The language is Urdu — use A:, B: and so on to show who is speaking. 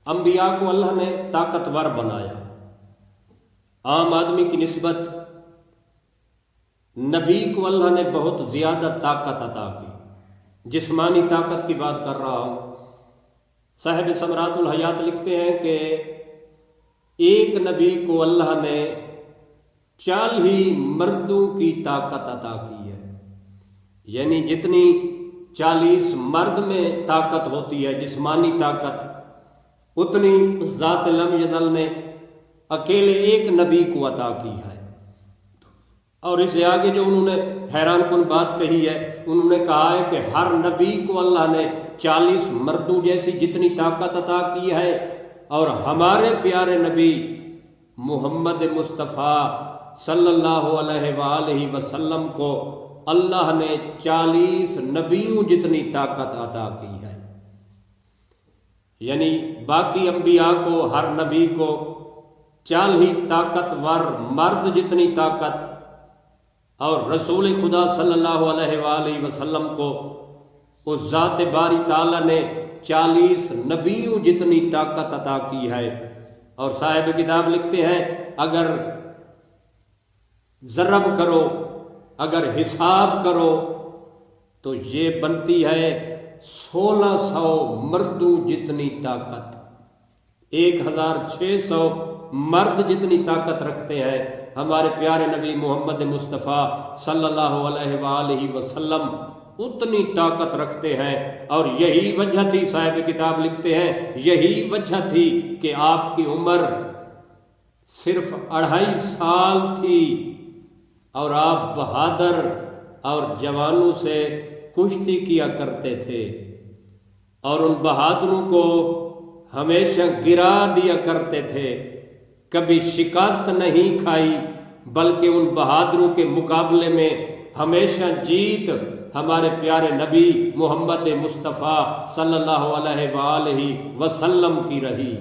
A: انبیاء کو اللہ نے طاقتور بنایا، عام آدمی کی نسبت نبی کو اللہ نے بہت زیادہ طاقت عطا کی۔ جسمانی طاقت کی بات کر رہا ہوں۔ صاحب ثمرات الحیات لکھتے ہیں کہ ایک نبی کو اللہ نے 40 مردوں کی طاقت عطا کی ہے، یعنی جتنی 40 مرد میں طاقت ہوتی ہے جسمانی طاقت، اتنی ذات لم یزل نے اکیلے ایک نبی کو عطا کی ہے۔ اور اس سے آگے جو انہوں نے حیران کن بات کہی ہے، انہوں نے کہا ہے کہ ہر نبی کو اللہ نے 40 مردوں جیسی جتنی طاقت عطا کی ہے، اور ہمارے پیارے نبی محمد مصطفیٰ صلی اللہ علیہ وآلہ وسلم کو اللہ نے 40 نبیوں جتنی طاقت عطا کی ہے۔ یعنی باقی انبیاء کو، ہر نبی کو 40 طاقتور مرد جتنی طاقت، اور رسول خدا صلی اللہ علیہ وآلہ وسلم کو اس ذات باری تعالیٰ نے 40 نبیوں جتنی طاقت عطا کی ہے۔ اور صاحب کتاب لکھتے ہیں اگر ضرب کرو، اگر حساب کرو تو یہ بنتی ہے 1600 مردوں جتنی طاقت، 1600 مرد جتنی طاقت رکھتے ہیں ہمارے پیارے نبی محمد مصطفیٰ صلی اللہ علیہ وآلہ وسلم، اتنی طاقت رکھتے ہیں۔ اور یہی وجہ تھی، صاحب کتاب لکھتے ہیں یہی وجہ تھی کہ آپ کی عمر صرف 2.5 سال تھی، اور آپ بہادر اور جوانوں سے کشتی کیا کرتے تھے، اور ان بہادروں کو ہمیشہ گرا دیا کرتے تھے، کبھی شکست نہیں کھائی، بلکہ ان بہادروں کے مقابلے میں ہمیشہ جیت ہمارے پیارے نبی محمد مصطفیٰ صلی اللہ علیہ وآلہ وسلم کی رہی۔